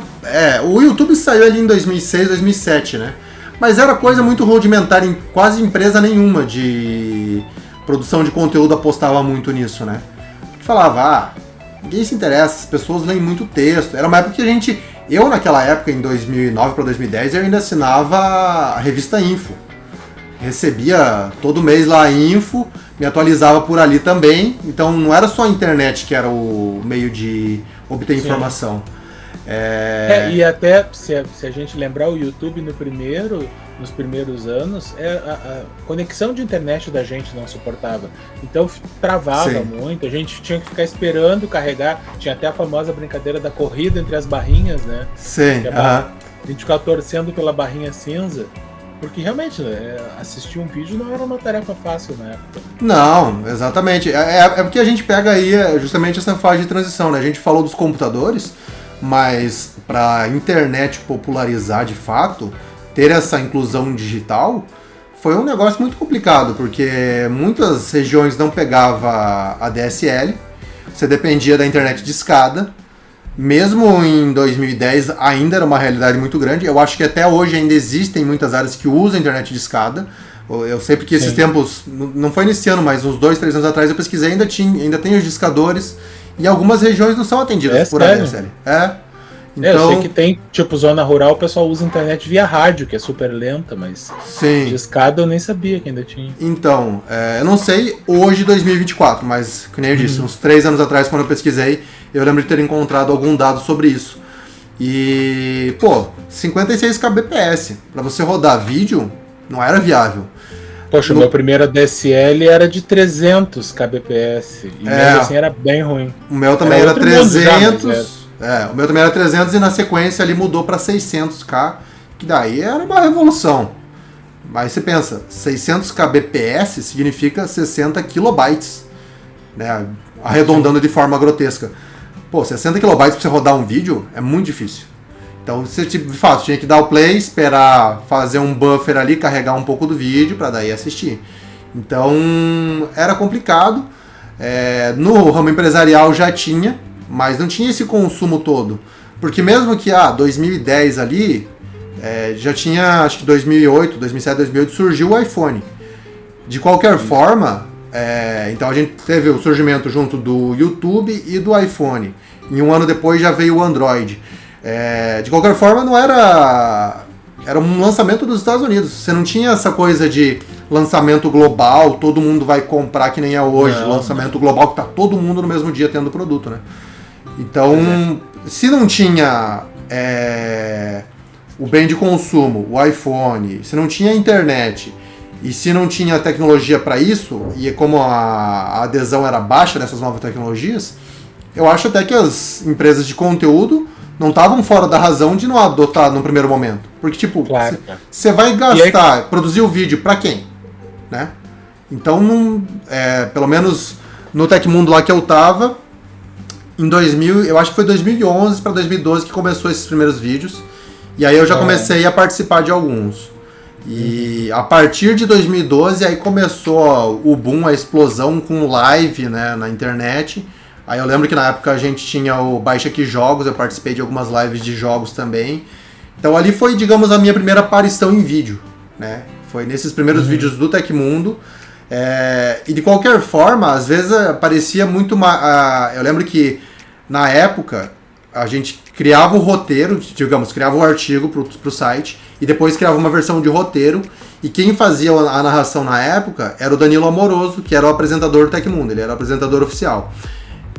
o YouTube saiu ali em 2006, 2007, né? Mas era coisa muito rudimentar, em quase empresa nenhuma de produção de conteúdo apostava muito nisso, né? Falava, ninguém se interessa, as pessoas leem muito texto. Era uma época que eu naquela época, em 2009 para 2010, eu ainda assinava a revista Info. Recebia todo mês lá a Info, me atualizava por ali também. Então não era só a internet que era o meio de obter informação. E até, se a gente lembrar, o YouTube nos primeiros anos, a conexão de internet da gente não suportava. Então travava muito, a gente tinha que ficar esperando carregar. Tinha até a famosa brincadeira da corrida entre as barrinhas, né? Sim. A gente ficava torcendo pela barrinha cinza. Porque realmente, assistir um vídeo não era uma tarefa fácil na época. Não, exatamente. É porque a gente pega aí justamente essa fase de transição, né? A gente falou dos computadores, mas para a internet popularizar de fato, ter essa inclusão digital, foi um negócio muito complicado, porque muitas regiões não pegavam a DSL, você dependia da internet de escada. Mesmo em 2010 ainda era uma realidade muito grande. Eu acho que até hoje ainda existem muitas áreas que usam internet de escada, Eu sei porque esses Sim. tempos, não foi nesse ano, mas uns 2, 3 anos atrás eu pesquisei, ainda tem os discadores, e algumas regiões não são atendidas por sério? ADSL. É. Eu sei Então, que tem, tipo, zona rural, o pessoal usa internet via rádio, que é super lenta, mas sim. discada eu nem sabia que ainda tinha. Então, eu não sei hoje, 2024, mas, como eu disse, uns 3 anos atrás, quando eu pesquisei, eu lembro de ter encontrado algum dado sobre isso. E, pô, 56 kbps, pra você rodar vídeo, não era viável. Poxa, o meu primeiro ADSL era de 300 kbps, e mesmo assim era bem ruim. O meu também era outro mundo já, 300, o meu também era 300 e na sequência ali mudou pra 600k, que daí era uma revolução. Mas você pensa, 600 kbps significa 60 kilobytes, né? Arredondando de forma grotesca. Pô, 60 kilobytes pra você rodar um vídeo é muito difícil. Então você, de fato, tinha que dar o play, esperar fazer um buffer ali, carregar um pouco do vídeo pra daí assistir. Então era complicado. No ramo empresarial já tinha, mas não tinha esse consumo todo. Porque mesmo que 2010 ali, já tinha, acho que 2008, 2007, 2008 surgiu o iPhone. De qualquer forma, então a gente teve o surgimento junto do YouTube e do iPhone. E um ano depois já veio o Android. De qualquer forma, não era... Era um lançamento dos Estados Unidos. Você não tinha essa coisa de lançamento global, todo mundo vai comprar que nem é hoje. Não, lançamento global que tá todo mundo no mesmo dia tendo produto, né? Então, se não tinha o bem de consumo, o iPhone, se não tinha internet e se não tinha tecnologia para isso, e como a adesão era baixa nessas novas tecnologias, eu acho até que as empresas de conteúdo não estavam fora da razão de não adotar no primeiro momento. Porque, tipo, você vai gastar, produzir o vídeo para quem? Né? Então, pelo menos no Tecmundo lá que eu tava, em 2000, eu acho que foi 2011 para 2012 que começou esses primeiros vídeos. E aí eu já comecei a participar de alguns. E a partir de 2012 aí começou o boom, a explosão com live, né, na internet. Aí eu lembro que na época a gente tinha o Baixa Aqui Jogos, eu participei de algumas lives de jogos também. Então ali foi, digamos, a minha primeira aparição em vídeo, né? Foi nesses primeiros vídeos do Tecmundo. E de qualquer forma, às vezes parecia muito... eu lembro que na época a gente criava o roteiro, digamos, criava o artigo pro site e depois criava uma versão de roteiro. E quem fazia a narração na época era o Danilo Amoroso, que era o apresentador do Tecmundo, ele era o apresentador oficial.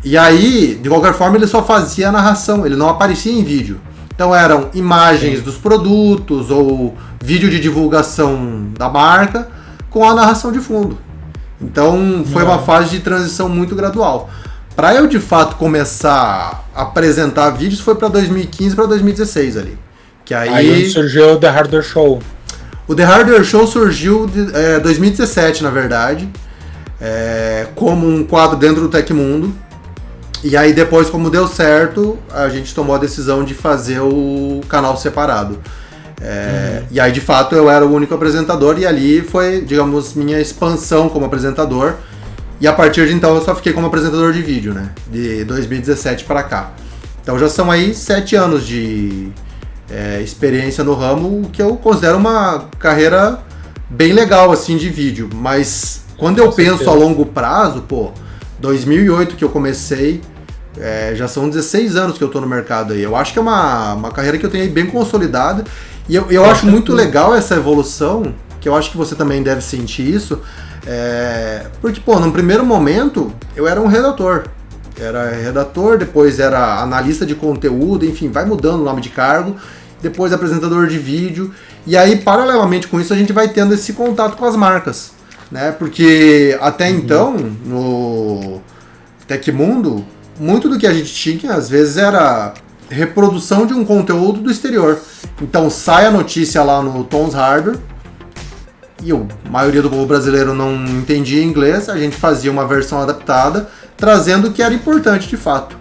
E aí, de qualquer forma, ele só fazia a narração, ele não aparecia em vídeo. Então eram imagens dos produtos ou vídeo de divulgação da marca com a narração de fundo. Então foi uma fase de transição muito gradual. Para eu de fato começar a apresentar vídeos foi para 2015 para 2016 ali. Que aí surgiu o The Hardware Show. O The Hardware Show surgiu em 2017, na verdade, como um quadro dentro do Tecmundo. E aí depois, como deu certo, a gente tomou a decisão de fazer o canal separado. E aí, de fato, eu era o único apresentador e ali foi, digamos, minha expansão como apresentador. E a partir de então eu só fiquei como apresentador de vídeo, né? De 2017 para cá. Então já são aí 7 anos de experiência no ramo, o que eu considero uma carreira bem legal, assim, de vídeo. Mas quando eu penso a longo prazo, 2008 que eu comecei... já são 16 anos que eu tô no mercado aí. Eu acho que é uma carreira que eu tenho aí bem consolidada. E eu acho muito legal essa evolução, que eu acho que você também deve sentir isso. Porque, num primeiro momento, eu era um redator. Era redator, depois era analista de conteúdo, enfim, vai mudando o nome de cargo. Depois apresentador de vídeo. E aí, paralelamente com isso, a gente vai tendo esse contato com as marcas, né? Porque até então, no Tecmundo, muito do que a gente tinha, às vezes, era reprodução de um conteúdo do exterior. Então sai a notícia lá no Tom's Hardware, e a maioria do povo brasileiro não entendia inglês, a gente fazia uma versão adaptada, trazendo o que era importante de fato.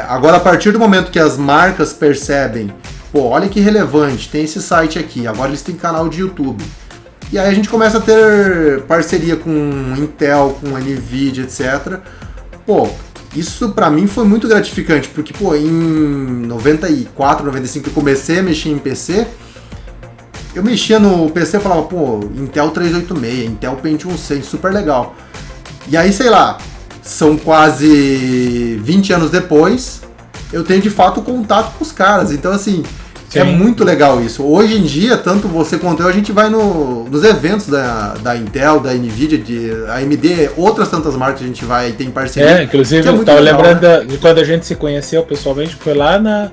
Agora, a partir do momento que as marcas percebem, olha que relevante, tem esse site aqui, agora eles têm canal de YouTube. E aí a gente começa a ter parceria com Intel, com NVIDIA, etc. Isso pra mim foi muito gratificante, porque, em 94, 95 eu comecei a mexer em PC, eu mexia no PC e falava, pô, Intel 386, Intel Pentium 100, super legal. E aí, sei lá, são quase 20 anos depois, eu tenho de fato contato com os caras. Então, assim, é muito legal isso. Hoje em dia, tanto você quanto eu, a gente vai nos eventos da Intel, da Nvidia, de AMD, outras tantas marcas a gente vai, tem parceria. Inclusive, eu tava lembrando, né, de quando a gente se conheceu pessoalmente, foi lá na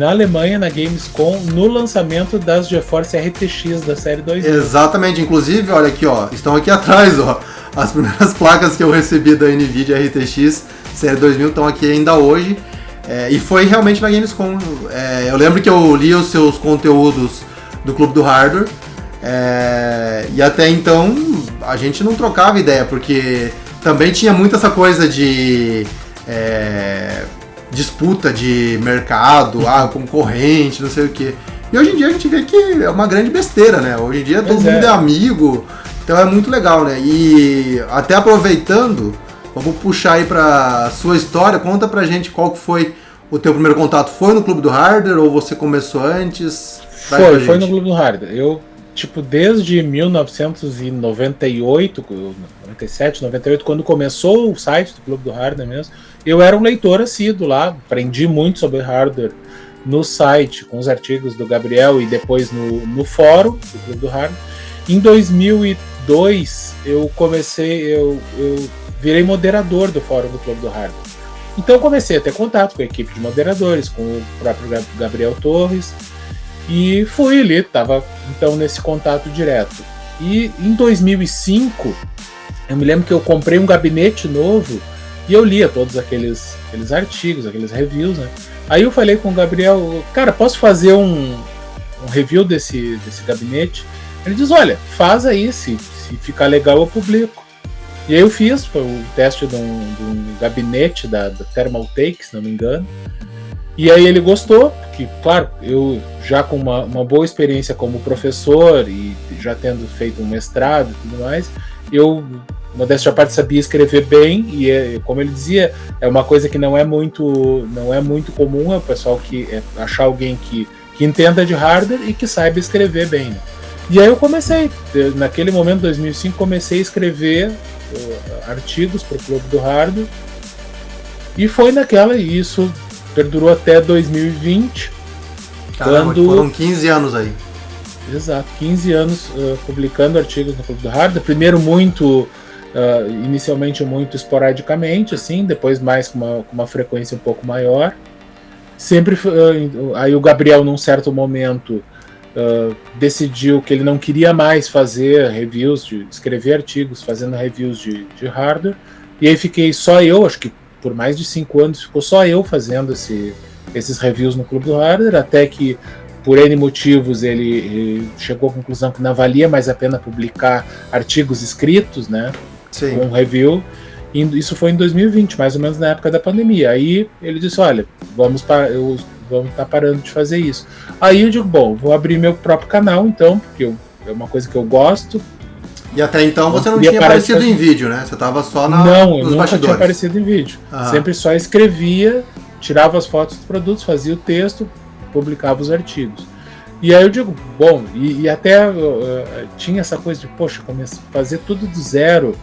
Alemanha, na Gamescom, no lançamento das GeForce RTX da série 2000. Exatamente, inclusive, olha aqui, ó, estão aqui atrás, ó, as primeiras placas que eu recebi da Nvidia RTX série 2000 estão aqui ainda hoje, e foi realmente na Gamescom. Eu lembro que eu li os seus conteúdos do Clube do Hardware, e até então a gente não trocava ideia, porque também tinha muito essa coisa de disputa de mercado, concorrente, não sei o que. E hoje em dia a gente vê que é uma grande besteira, né? Hoje em dia todo mundo é amigo, então é muito legal, né? E até aproveitando, vamos puxar aí pra sua história, conta pra gente qual que foi o teu primeiro contato. Foi no Clube do Hardware ou você começou antes? Foi no Clube do Hardware. Eu, desde 1998, 97, 98, quando começou o site do Clube do Hardware mesmo, eu era um leitor assíduo lá, aprendi muito sobre hardware no site, com os artigos do Gabriel e depois no fórum do Clube do Hardware. Em 2002, eu virei moderador do fórum do Clube do Hardware. Então eu comecei a ter contato com a equipe de moderadores, com o próprio Gabriel Torres, e fui ali, estava então nesse contato direto. E em 2005, eu me lembro que eu comprei um gabinete novo e eu lia todos aqueles artigos, aqueles reviews, né? Aí eu falei com o Gabriel, cara, posso fazer um review desse gabinete? Ele diz, olha, faz aí, se ficar legal eu publico. E aí eu fiz, foi o teste de um gabinete da Thermaltake, se não me engano. E aí ele gostou, porque, claro, eu já com uma boa experiência como professor e já tendo feito um mestrado e tudo mais, eu, modéstia à parte, sabia escrever bem, e como ele dizia, é uma coisa que não é muito comum, é o pessoal achar alguém que entenda de hardware e que saiba escrever bem, né? E aí eu comecei, naquele momento, 2005, comecei a escrever artigos para o Clube do Hardware, e foi e isso perdurou até 2020. Caramba, foram 15 anos aí. Exato, 15 anos publicando artigos no Clube do Hardware. Primeiro inicialmente muito esporadicamente, assim, depois mais com uma frequência um pouco maior. Sempre aí o Gabriel, num certo momento, decidiu que ele não queria mais fazer reviews, escrever artigos fazendo reviews de hardware, e aí fiquei só eu, acho que por mais de 5 anos ficou só eu fazendo esses reviews no Clube do Hardware, até que por N motivos ele chegou à conclusão que não valia mais a pena publicar artigos escritos, né? Sim. Com review. E isso foi em 2020, mais ou menos na época da pandemia. Aí ele disse, olha, vamos estar parando de fazer isso. Aí eu digo, bom, vou abrir meu próprio canal então, porque é uma coisa que eu gosto. E até então você não tinha aparecido em vídeo, né? Você estava só nos bastidores. Não, eu nunca tinha aparecido em vídeo. Sempre só escrevia, tirava as fotos dos produtos, fazia o texto, publicava os artigos. E aí eu digo, bom, e até tinha essa coisa de, poxa, fazer tudo do zero,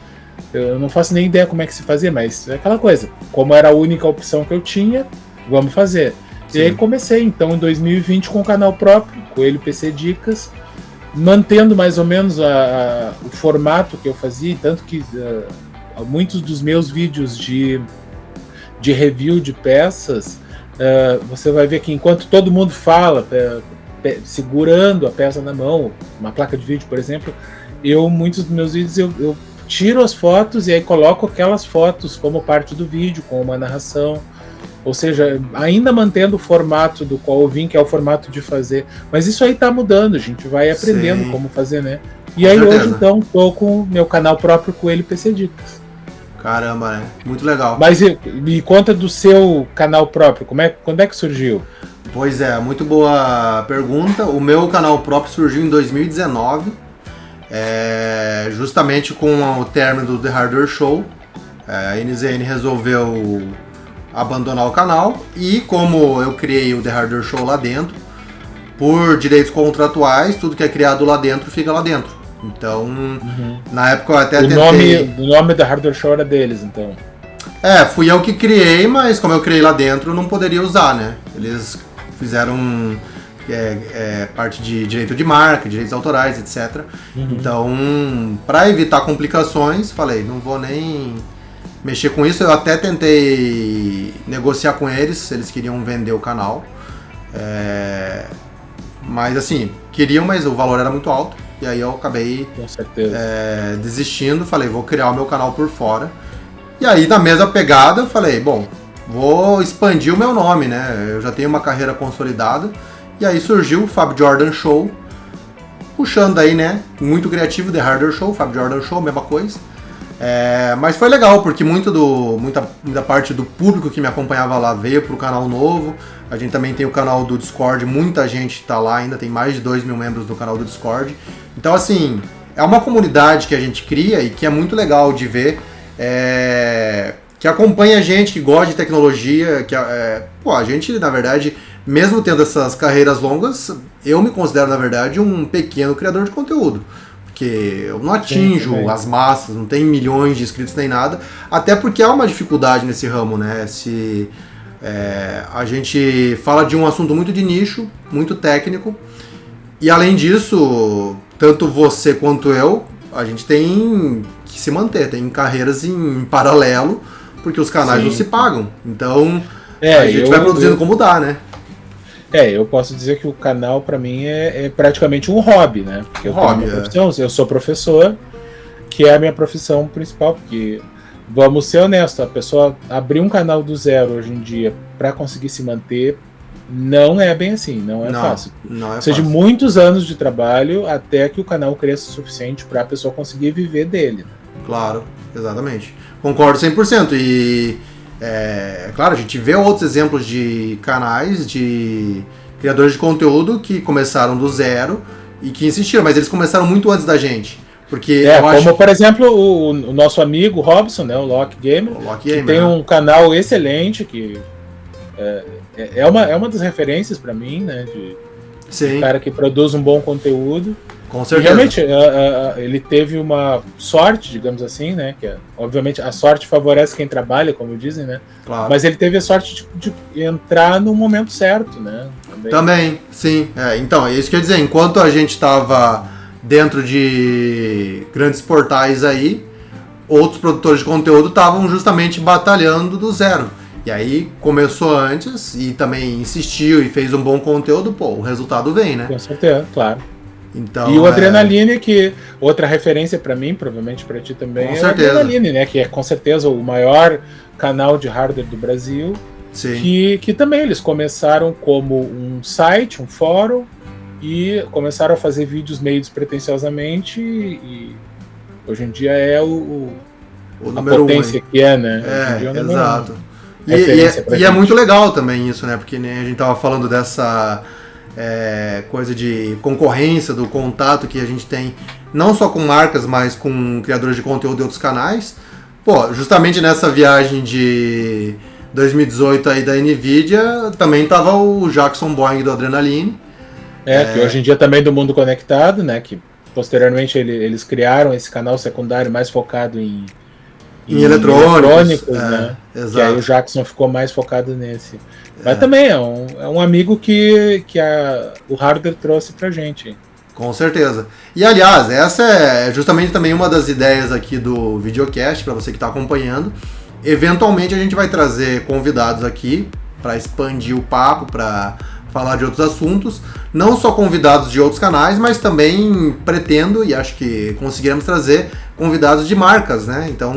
eu não faço nem ideia como é que se fazia, mas é aquela coisa, como era a única opção que eu tinha, vamos fazer. Sim. E aí comecei, então, em 2020 com o canal próprio, Coelho PC Dicas, mantendo mais ou menos o formato que eu fazia, tanto que muitos dos meus vídeos de review de peças, você vai ver que enquanto todo mundo fala, segurando a peça na mão, uma placa de vídeo, por exemplo, muitos dos meus vídeos eu tiro as fotos e aí coloco aquelas fotos como parte do vídeo, com uma narração. Ou seja, ainda mantendo o formato do qual eu vim, que é o formato de fazer. Mas isso aí tá mudando, a gente vai aprendendo como fazer, né? E aí hoje, então, tô com o meu canal próprio, Coelho PC Dicas. Caramba, né? Muito legal. Mas me conta do seu canal próprio, quando é que surgiu? Pois é, muito boa pergunta. O meu canal próprio surgiu em 2019, justamente com o término do The Hardware Show. A NZN resolveu abandonar o canal, e como eu criei o The Hardware Show lá dentro, por direitos contratuais, tudo que é criado lá dentro fica lá dentro. Então, na época eu até tentei... O nome da Hardware Show era deles, então. Fui eu que criei, mas como eu criei lá dentro, eu não poderia usar, né? Eles fizeram parte de direito de marca, direitos autorais, etc. Então, para evitar complicações, falei, não vou nem mexer com isso. Eu até tentei negociar com eles, se eles queriam vender o canal. Mas assim, queriam, mas o valor era muito alto. E aí eu acabei desistindo, falei, vou criar o meu canal por fora. E aí na mesma pegada, eu falei, bom, vou expandir o meu nome, né? Eu já tenho uma carreira consolidada. E aí surgiu o Fábio Jordan Show, puxando aí, né? Muito criativo, The Hardware Show, Fábio Jordan Show, mesma coisa. Mas foi legal, porque muita parte do público que me acompanhava lá veio pro canal novo. A gente também tem o canal do Discord, muita gente tá lá ainda, tem mais de 2 mil membros no canal do Discord. Então, assim, é uma comunidade que a gente cria e que é muito legal de ver, que acompanha a gente, que gosta de tecnologia, a gente, na verdade, mesmo tendo essas carreiras longas, eu me considero, na verdade, um pequeno criador de conteúdo. Porque eu não atinjo as massas, não tem milhões de inscritos nem nada, até porque há uma dificuldade nesse ramo, né? A gente fala de um assunto muito de nicho, muito técnico, e além disso, tanto você quanto eu, a gente tem que se manter, tem carreiras em paralelo, porque os canais não se pagam. Então, a gente vai produzindo como dá, né? Eu posso dizer que o canal para mim é praticamente um hobby, né? Porque eu sou professor, que é a minha profissão principal, porque, vamos ser honestos, a pessoa abrir um canal do zero hoje em dia para conseguir se manter não é bem assim, não é fácil. Precisa de muitos anos de trabalho até que o canal cresça o suficiente para a pessoa conseguir viver dele. Claro, exatamente. Concordo 100%. E claro, a gente vê outros exemplos de canais, de criadores de conteúdo que começaram do zero e que insistiram, mas eles começaram muito antes da gente. Porque por exemplo, o nosso amigo Robson, né, o Lock Gamer, que tem um canal excelente, que é uma das referências para mim, né, de cara que produz um bom conteúdo. Com certeza. E realmente, ele teve uma sorte, digamos assim, né? Que obviamente a sorte favorece quem trabalha, como dizem, né? Claro. Mas ele teve a sorte de entrar no momento certo, né? Também sim. Então, é isso que eu ia dizer. Enquanto a gente estava dentro de grandes portais aí, outros produtores de conteúdo estavam justamente batalhando do zero. E aí começou antes e também insistiu e fez um bom conteúdo, o resultado vem, né? Com certeza, claro. Então, e o Adrenaline, que outra referência para mim, provavelmente para ti também, com é certeza. O Adrenaline, né? Que é com certeza o maior canal de hardware do Brasil. Sim. Que também eles começaram como um site, um fórum, e começaram a fazer vídeos meio despretensiosamente, e hoje em dia é a potência que é, né? Exato. E é muito legal também isso, né? Porque a gente tava falando dessa coisa de concorrência, do contato que a gente tem, não só com marcas, mas com criadores de conteúdo de outros canais. Justamente nessa viagem de 2018 aí da Nvidia, também tava o Jackson Boeing do Adrenaline. Que hoje em dia também do Mundo Conectado, né? Que posteriormente eles criaram esse canal secundário mais focado em eletrônicos, né? Exato. Que aí o Jackson ficou mais focado nesse. Mas também é um amigo que o hardware trouxe pra gente. Com certeza. E aliás, essa é justamente também uma das ideias aqui do videocast, para você que está acompanhando. Eventualmente a gente vai trazer convidados aqui para expandir o papo, para falar de outros assuntos. Não só convidados de outros canais, mas também pretendo, e acho que conseguiremos trazer convidados de marcas, né? Então,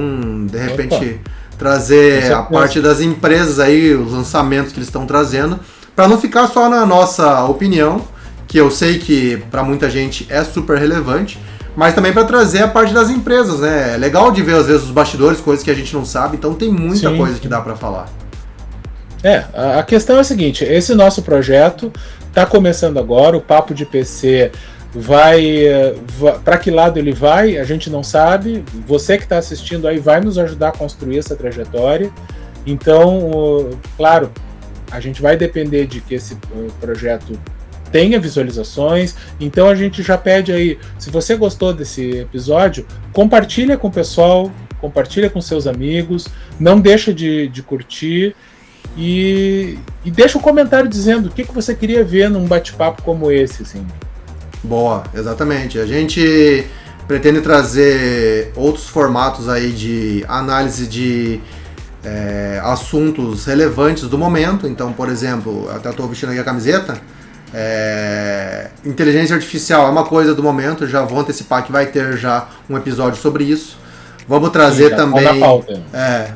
de repente, trazer a parte das empresas aí, os lançamentos que eles estão trazendo, para não ficar só na nossa opinião, que eu sei que para muita gente é super relevante, mas também para trazer a parte das empresas, né? É legal de ver às vezes os bastidores, coisas que a gente não sabe, então tem muita coisa que dá para falar. A questão é a seguinte, esse nosso projeto está começando agora, o Papo de PC vai para que lado ele vai, a gente não sabe. Você que está assistindo aí vai nos ajudar a construir essa trajetória. Então, claro, a gente vai depender de que esse projeto tenha visualizações. Então a gente já pede aí, se você gostou desse episódio, compartilha com o pessoal, compartilha com seus amigos, não deixa de curtir e deixa um comentário dizendo o que você queria ver num bate-papo como esse, assim. Boa, exatamente. A gente pretende trazer outros formatos aí de análise de assuntos relevantes do momento. Então, por exemplo, até estou vestindo aqui a camiseta, inteligência artificial é uma coisa do momento, já vou antecipar que vai ter já um episódio sobre isso. Vamos trazer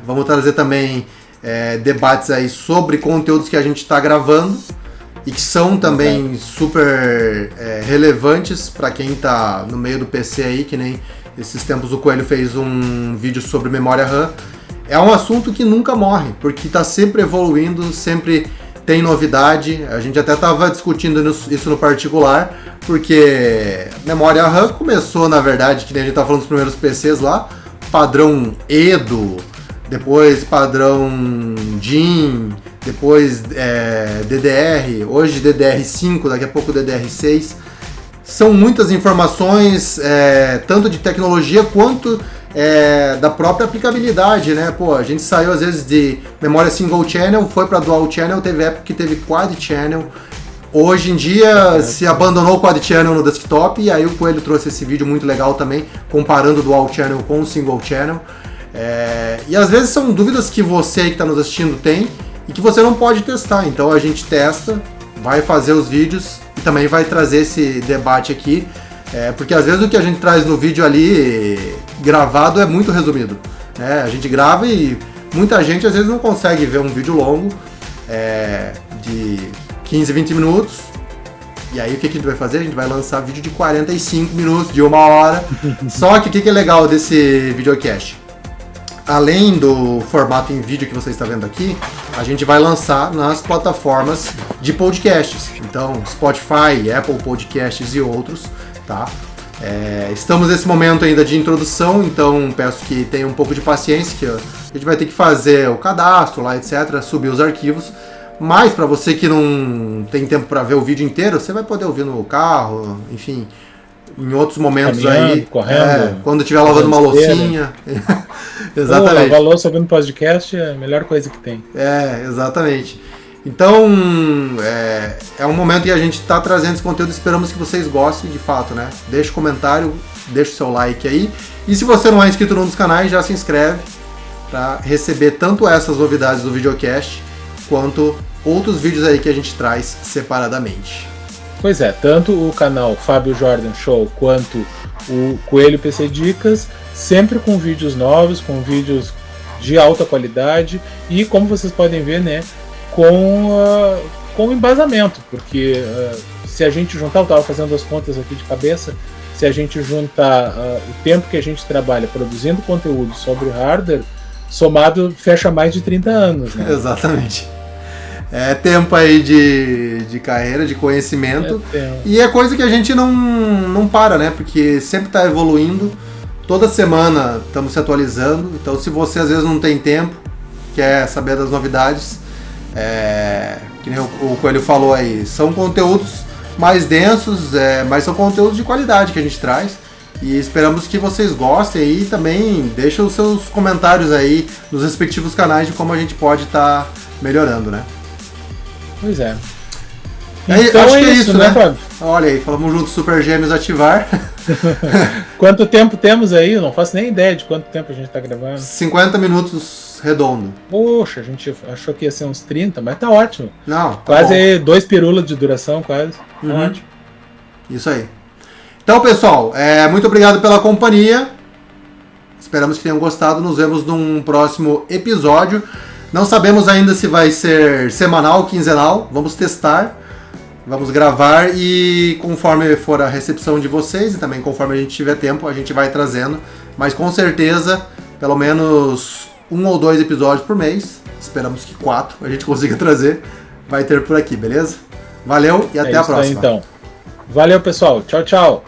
vamos trazer também debates aí sobre conteúdos que a gente está gravando e que são também super relevantes para quem está no meio do PC aí, que nem esses tempos o Coelho fez um vídeo sobre memória RAM. É um assunto que nunca morre, porque está sempre evoluindo, sempre tem novidade. A gente até estava discutindo isso no particular, porque memória RAM começou, na verdade, que nem a gente estava falando dos primeiros PCs lá, padrão Edo, depois padrão DIN, depois DDR, hoje DDR5, daqui a pouco DDR6. São muitas informações, tanto de tecnologia quanto da própria aplicabilidade, né? Pô, a gente saiu às vezes de memória single channel, foi para dual channel, teve época que teve quad channel. Hoje em dia se abandonou o quad channel no desktop, e aí o Coelho trouxe esse vídeo muito legal também, comparando o dual channel com o single channel. E às vezes são dúvidas que você que está nos assistindo tem e que você não pode testar, então a gente testa, vai fazer os vídeos e também vai trazer esse debate aqui, porque às vezes o que a gente traz no vídeo ali gravado é muito resumido, né? A gente grava e muita gente às vezes não consegue ver um vídeo longo de 15, 20 minutos, e aí o que a gente vai fazer? A gente vai lançar vídeo de 45 minutos, de 1 hora. Só que o que é legal desse videocast? Além do formato em vídeo que você está vendo aqui, a gente vai lançar nas plataformas de podcasts. Então, Spotify, Apple Podcasts e outros, tá? Estamos nesse momento ainda de introdução, então peço que tenha um pouco de paciência, que a gente vai ter que fazer o cadastro lá, etc., subir os arquivos. Mas para você que não tem tempo para ver o vídeo inteiro, você vai poder ouvir no carro, enfim, em outros momentos aí, correndo, quando estiver lavando uma loucinha. Exatamente. Lavar louça ouvindo podcast é a melhor coisa que tem. Exatamente. Então, é um momento que a gente está trazendo esse conteúdo, esperamos que vocês gostem de fato, né? Deixa o comentário, deixa o seu like aí. E se você não é inscrito num dos canais, já se inscreve para receber tanto essas novidades do videocast, quanto outros vídeos aí que a gente traz separadamente. Pois é, tanto o canal Fábio Jordan Show quanto o Coelho PC Dicas, sempre com vídeos novos, com vídeos de alta qualidade e, como vocês podem ver, né, com embasamento, porque se a gente juntar, eu estava fazendo as contas aqui de cabeça, se a gente juntar o tempo que a gente trabalha produzindo conteúdo sobre hardware, somado fecha mais de 30 anos, né? Exatamente. É tempo aí de carreira, de conhecimento. E é coisa que a gente não para, né? Porque sempre está evoluindo. Toda semana estamos se atualizando. Então, se você às vezes não tem tempo, quer saber das novidades, que nem o Coelho falou aí, são conteúdos mais densos, mas são conteúdos de qualidade que a gente traz. E esperamos que vocês gostem e também deixem os seus comentários aí nos respectivos canais de como a gente pode estar melhorando, né? Pois é. Então acho que é isso, né, Fábio? Olha aí, falamos junto, Super Gêmeos ativar. Quanto tempo temos aí? Eu não faço nem ideia de quanto tempo a gente tá gravando. 50 minutos redondo. Poxa, a gente achou que ia ser uns 30, mas tá ótimo. Não, tá quase bom. 2 pirulas de duração, quase. Tá ótimo. Isso aí. Então, pessoal, muito obrigado pela companhia. Esperamos que tenham gostado. Nos vemos num próximo episódio. Não sabemos ainda se vai ser semanal ou quinzenal. Vamos testar. Vamos gravar e conforme for a recepção de vocês e também conforme a gente tiver tempo, a gente vai trazendo. Mas com certeza, pelo menos 1 ou 2 episódios por mês. Esperamos que 4 a gente consiga trazer. Vai ter por aqui, beleza? Valeu e até a próxima. Então. Valeu, pessoal. Tchau, tchau.